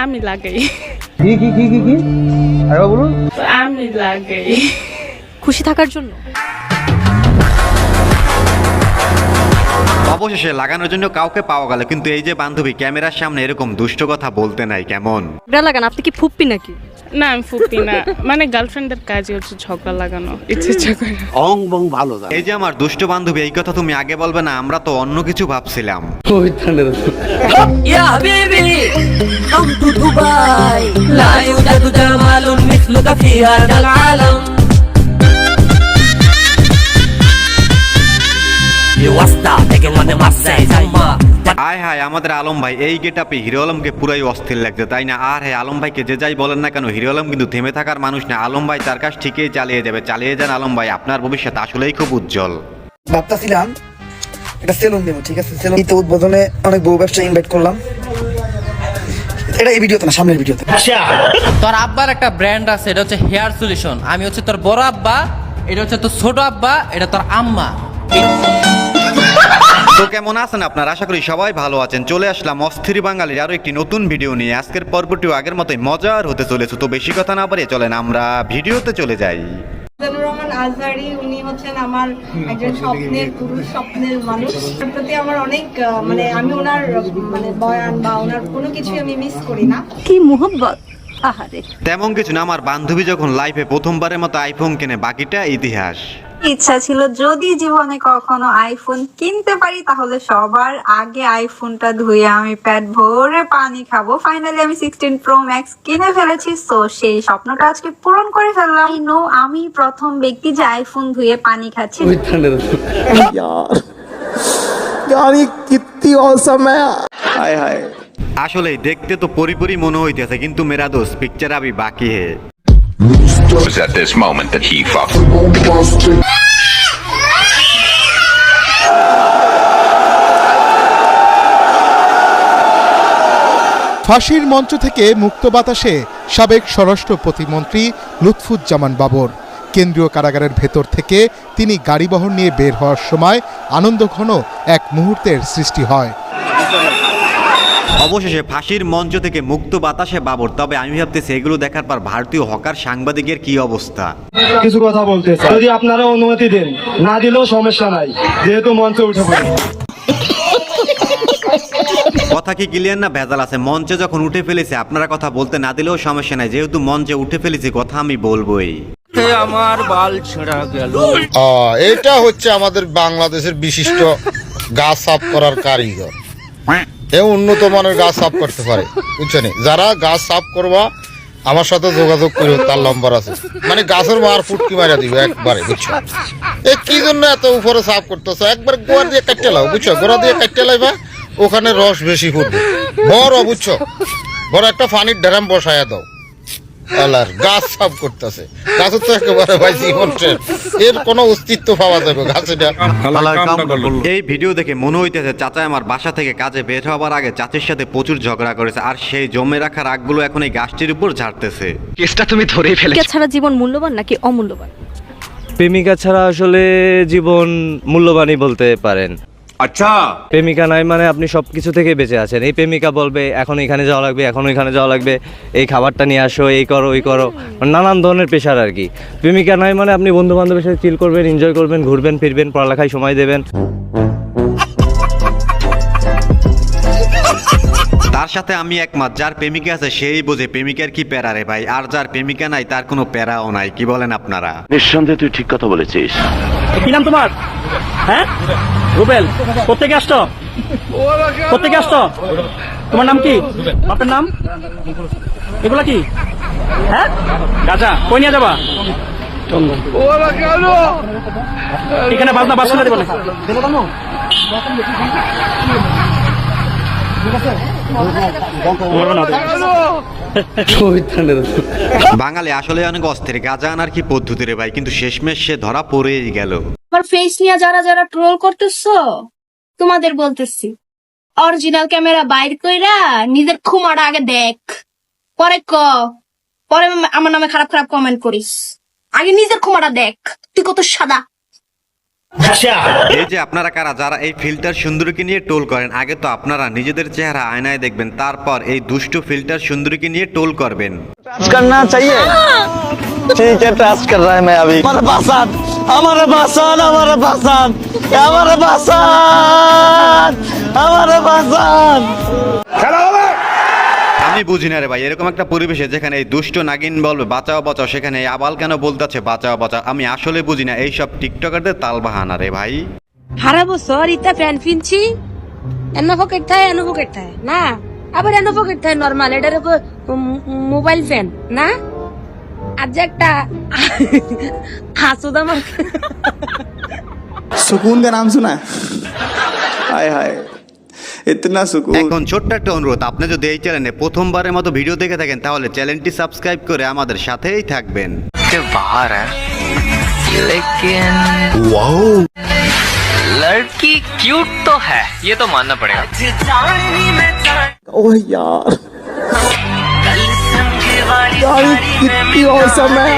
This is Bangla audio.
আমি লাগাই। কি কি কি কি কি আরে বলুন। আমি লাগাই খুশি থাকার জন্য। অবশেষে লাগানোর জন্য কাউকে পাওয়া গেল, কিন্তু এই যে বান্ধবী ক্যামেরার সামনে এরকম দুষ্ট কথা বলতে নাই কেমন? ঝগড়া লাগান, আপনি কি ফুপ্পি নাকি? না, আমি ফুপি না, মানে গার্লফ্রেন্ডের কাজই হচ্ছে ঝগড়া লাগানো, ইচ্ছে করে। অং বং ভালো জান। এই যে আমার দুষ্ট বান্ধবী, এই কথা তুমি আগে বলবে না? আমরা তো অন্য কিছু ভাবছিলাম। يا حبيبي come to Dubai لا يوجد جمال مثلك في هذا العالم يوستا taking on the Marseille Zamba আয় হায়, আমাদের আলম ভাই এই গেটআপে হিরো আলমকে পুরাই অস্থির লাগছে, তাই না? আর হ্যাঁ, আলম ভাইকে যে যাই বলেন না কেন, হিরো আলম কিন্তু থেমে থাকার মানুষ না। আলম ভাই তার কাজ ঠিকই চালিয়ে যাবে, চালিয়ে যান আলম ভাই, আপনার ভবিষ্যৎ আসলেই খুব উজ্জ্বল। ভাবতেছিলাম এটা সেলুন দেবো, ঠিক আছে? সেলুন তো উদ্বোধনে অনেক বউ ব্যবসা ইনভাইট করলাম, এটা এই ভিডিওতে না, সামনের ভিডিওতে। তোর আব্বার একটা ব্র্যান্ড আছে, এটা হচ্ছে হেয়ার সলিউশন। আমি হচ্ছে তোর বড় আব্বা, এটা হচ্ছে তোর ছোট আব্বা, এটা তোর আম্মা। তো কেমন আছেন আপনারা? আশা করি সবাই ভালো আছেন। চলে আসলাম অস্থির বাঙালির আরো একটি নতুন ভিডিও নিয়ে। আজকের পর্বটিও আগের মতোই মজার হতে চলেছে। তো বেশি কথা না বাড়িয়ে চলেন আমরা ভিডিওতে চলে যাই। মিজানুর রহমান আজহারি, উনি হচ্ছেন আমার একজন স্বপ্নের পুরুষ, স্বপ্নের মানুষ। তার প্রতি আমার অনেক মানে আমি ওনার মানে বয়ান বা ওনার কোনো কিছু আমি মিস করি না। কি মোহব্বত, আহারে। তেমন কিছু না, আমার বান্ধবী যখন লাইফে প্রথমবারের মতো আইফোন কেনে, বাকিটা ইতিহাস। ইচ্ছা ছিল যদি জীবনে কখনো আইফোন কিনতে পারি তাহলে সবার আগে আইফোনটা ধুয়ে আমি পেট ভরে পানি খাবো। ফাইনালি আমি 16 Pro Max কিনে ফেলেছি, তো সেই স্বপ্নটা আজকে পূরণ করে ফেললাম। নো, আমি প্রথম ব্যক্তি যে আইফোন ধুয়ে পানি খাচ্ছি। আসলে দেখতে তো পরিপরি মনে হইতেছে, কিন্তু মেরা দোস্ত পিকচার আবি বাকি হে। It was at this moment that he fucked. ফাঁসির মঞ্চ থেকে মুক্ত বাতাসে সাবেক স্বরাষ্ট্র প্রতিমন্ত্রী লুৎফুজ্জামান বাবর। কেন্দ্রীয় কারাগারের ভেতর থেকে তিনি গাড়িবহর নিয়ে বের হওয়ার সময় আনন্দঘন এক মুহূর্তের সৃষ্টি হয়। অবশেষে ফাঁসির মঞ্চ থেকে মুক্ত বাতাসে বাবর। তবে আমি ভাবতেছি এগুলো দেখার পর ভারতীয় হকার সাংবাদিকের কি অবস্থা। কিছু কথা বলতে চাই, যদি আপনারা অনুমতি দেন, না দিলেও সমস্যা নাই, যেহেতু মঞ্চে উঠে পড়ি। কথা কি ক্লিয়ার না ভেজাল আছে? মঞ্চে যখন উঠে ফেলেছে, আপনারা কথা বলতে না দিলেও সমস্যা নাই, যেহেতু মঞ্চে উঠে ফেলেছি কথা আমি বলবোই। আমার বাল ছেঁড়া গেল। এটা হচ্ছে আমাদের বাংলাদেশের বিশিষ্ট গাছ সাফ করার কারিগর। উন্নত মানের গাছ সাফ করতে পারে, বুঝছেন? যারা গাছ সাফ করবা আমার সাথে যোগাযোগ করবে, তার নম্বর আছে। মানে গাছের মার ফুটকি মারা দিবে একবারে, বুঝছো? এই কি জন্য এত উপরে সাফ করতেছো? একবার গোড়া দিয়ে কাটতে লাও, বুঝছো? গোড়া দিয়ে কাটতে লাইবা, ওখানে রস বেশি ফুটবে। বড়, বুঝছো? বড় একটা পানির ড্রাম বসায়া দাও। গাছ সাফ করতেছে, গাছের তো একেবারে ভাই জীবনের এর কোনো অস্তিত্ব পাওয়া যাবে গাছে। এই ভিডিও দেখে মনে হইতেছে চাচা আমার বাসা থেকে কাজে বের হওয়ার আগে চাচির সাথে প্রচুর ঝগড়া করেছে, আর সেই জমে রাখা রাগগুলো এখন এই গাছটির উপর ঝাড়তেছে। কেসটা তুমি ধরেই ফেলেছো। প্রেমিকা ছাড়া জীবন মূল্যবান নাকি অমূল্যবান? প্রেমিকা ছাড়া আসলে জীবন মূল্যবানই বলতে পারেন। আচ্ছা, প্রেমিকা নাই মানে আপনি সবকিছু থেকে বেঁচে আছেন। এই প্রেমিকা বলবে এখন এখানে যাওয়া লাগবে, এখন ওইখানে যাওয়া লাগবে, এই খাবারটা নিয়ে আসো, এই করো ওই করো, নানান ধরনের প্রেশার আর কি। প্রেমিকা নাই মানে আপনি বন্ধু বান্ধবের সাথে চিল করবেন, এনজয় করবেন, ঘুরবেন ফিরবেন, পড়ালেখায় সময় দেবেন। তার সাথে আমি একমত, যার প্রেমিকা আছে সেই বোঝে প্রেমিকার কি প্যারা রে ভাই, আর যার প্রেমিকা নাই তার কোনো প্যারাও নাই। কি বলেন আপনারা? নিঃসন্দেহে তুই ঠিক কথা বলেছিস। কি নাম তোমার? হ্যাঁ, রুবেল। কোত্থেকে আসছো? কোত্থেকে আসছো? তোমার নাম কি? বাপের নাম? এগুলা কি? হ্যাঁ, গাজা। কই নিয়ে যাবা? এখানে বাজনা বাসনা দেবো না। বাঙালি আসলে অনেক অস্থির, গাজা আনার কি পদ্ধতি রে ভাই, কিন্তু শেষমেশ সে ধরা পড়েই গেল। আমার ফেস নিয়ে যারা যারা ট্রোল করতেছো, তোমাদের বলতেছি অরিজিনাল ক্যামেরা বাইর কইরা নিজের খুমাটা আগে দেখ, পরে পরে আমার নামে খারাপ খারাপ কমেন্ট করিস। আগে নিজের খুমাটা দেখ, তুই কত সাদা। এই যে আপনারা কারা যারা এই ফিল্টার সুন্দরীকে নিয়ে টোল করেন, আগে তো আপনারা নিজেদের চেহারা আয়নায় দেখবেন, তারপর এই দুষ্টু ফিল্টার সুন্দরীকে নিয়ে টোল করবেন। करना चाहिए ठीक है ट्रस्ट कर रहा है मैं अभी हमारे पासान हमारे पासान हमारे पासान हमारे पासान हमारे पासान আমি বুঝি না রে ভাই, এরকম একটা পরিবেশে যেখানে এই দুষ্ট নাগিন বলবে বাঁচাও বাঁচাও, সেখানে এই আবাল কেন বলতেছে বাঁচাও বাঁচাও। আমি আসলে বুঝি না এইসব টিকটকারদের তাল বাহানা রে ভাই। সারা বছর ইতা ফ্যান ফিনছি এনো পকেট থাকে না, আবার এনো পকেট থাকে নরমাল, এটার মোবাইল ফ্যান না, আজ একটা হাসুদ আমার सुकून का नाम सुना है हाय हाय इतना सुकून। এখন ছোট্ট একটা অনুরোধ, আপনি যদি এই চ্যানেলে প্রথমবারের মতো ভিডিও দেখে থাকেন তাহলে চ্যানেলটি সাবস্ক্রাইব করে আমাদের সাথেই থাকবেন। बाहर है लेकिन लड़की क्यूट तो है, ये तो मानना पड़ेगा। ओह यार कितनी औसम है